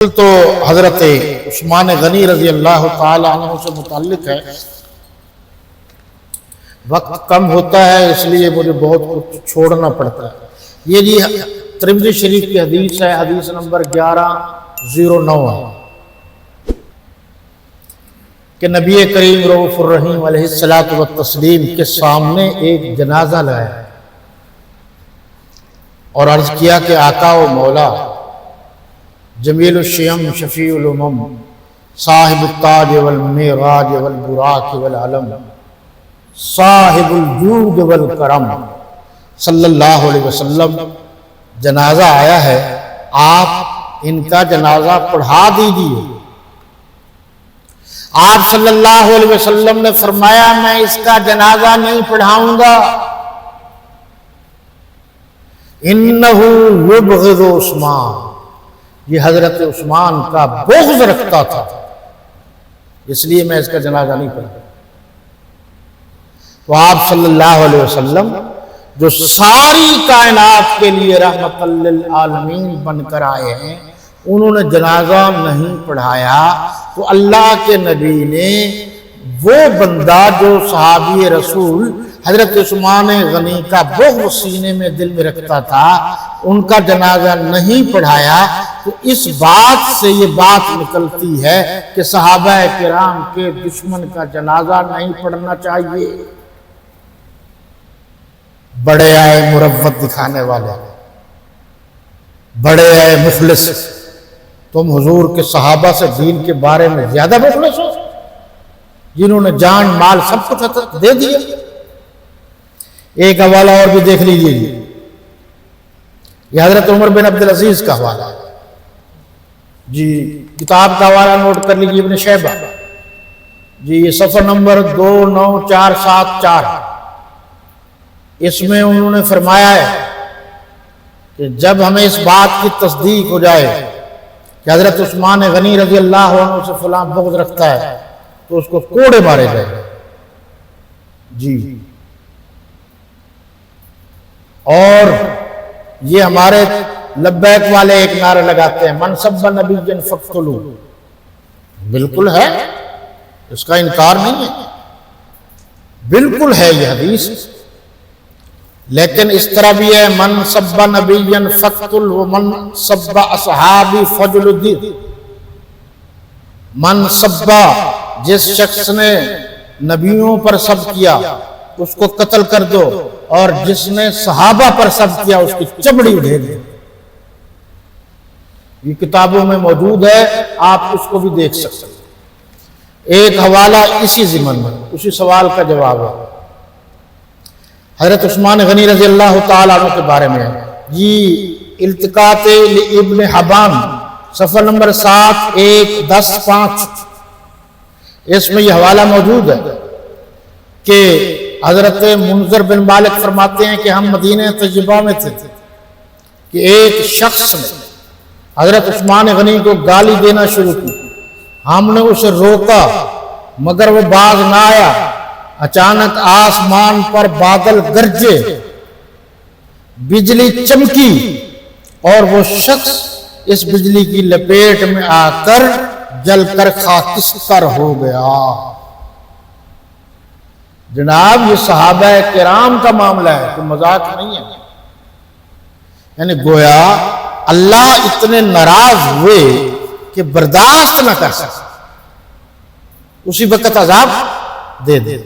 تو حضرت عثمان غنی رضی اللہ تعالی عنہ سے متعلق ہے۔ وقت کم ہوتا ہے اس لیے مجھے بہت کچھ چھوڑنا پڑتا ہے۔ یہ جی ترمذی شریف کی حدیث ہے، حدیث نمبر 1109 ہے کہ نبی کریم رؤوف الرحیم علیہ الصلوۃ والتسلیم کے سامنے ایک جنازہ لایا اور عرض کیا کہ آقا و مولا، جمیل الشیم شفیع الامم، صاحب التاج والمیراج والبراق والعلم، صاحب الجود والکرم صلی اللہ علیہ وسلم، جنازہ آیا ہے، آپ ان کا جنازہ پڑھا دیجیے۔ آپ صلی اللہ علیہ وسلم نے فرمایا میں اس کا جنازہ نہیں پڑھاؤں گا، انہو یبغض عثمان، یہ حضرت عثمان کا بغض رکھتا تھا، اس لیے میں اس کا جنازہ نہیں پڑھا۔ تو آپ صلی اللہ علیہ وسلم جو ساری کائنات کے لیے رحمت للعالمین بن کر آئے ہیں، انہوں نے جنازہ نہیں پڑھایا، تو اللہ کے نبی نے وہ بندہ جو صحابی رسول حضرت عثمان غنی کا بغض سینے میں دل میں رکھتا تھا، ان کا جنازہ نہیں پڑھایا۔ تو اس بات سے یہ بات نکلتی ہے کہ صحابہ کرام کے دشمن کا جنازہ نہیں پڑھنا چاہیے۔ بڑے آئے مروت دکھانے والے، بڑے آئے مخلص، تم حضور کے صحابہ سے دین کے بارے میں زیادہ مخلص ہو، جنہوں نے جان مال سب کچھ دے دیا۔ ایک حوالہ اور بھی دیکھ لیجیے، یہ حضرت عمر بن عبدالعزیز کا حوالہ ہے جی، کتاب کا حوالہ نوٹ کر لیجیے، ابن شیبہ جی، یہ صفحہ نمبر 29474، اس میں انہوں نے فرمایا ہے کہ جب ہمیں اس بات کی تصدیق ہو جائے کہ حضرت عثمان غنی رضی اللہ عنہ سے فلاں بغض رکھتا ہے تو اس کو کوڑے مارے جائے جی۔ اور یہ ہمارے لبیک والے ایک نعرہ لگاتے ہیں، من سب نبی فاقتلوہ، بالکل ہے، اس کا انکار نہیں ہے، بالکل ہے یہ حدیث، لیکن اس طرح بھی ہے من سب نبی فاقتل ومن سب اصحابی فجلد، من سب، جس شخص نے نبیوں پر سب کیا اس کو قتل کر دو، اور جس نے صحابہ پر سب کیا اس کی چمڑی اڑے دو۔ یہ کتابوں میں موجود ہے، آپ اس کو بھی دیکھ سکتے ہیں۔ ایک حوالہ اسی ضمن میں، اسی سوال کا جواب ہے، حضرت عثمان غنی رضی اللہ تعالیٰ عنہ کے بارے میں ہے یہ التقاط ابن حبان صفحہ نمبر 7105، اس میں یہ حوالہ موجود ہے کہ حضرت منذر بن مالک فرماتے ہیں کہ ہم مدینہ طیبہ میں تھے کہ ایک شخص نے حضرت عثمان غنی کو گالی دینا شروع کی، ہم نے اسے روکا مگر وہ باز نہ آیا۔ اچانک آسمان پر بادل گرجے، بجلی چمکی، اور وہ شخص اس بجلی کی لپیٹ میں آ کر جل کر خاکستر ہو گیا۔ جناب یہ صحابہ کرام کا معاملہ ہے، کوئی مذاق نہیں ہے، یعنی گویا اللہ اتنے ناراض ہوئے کہ برداشت نہ کر سکے، اسی وقت عذاب دے دے۔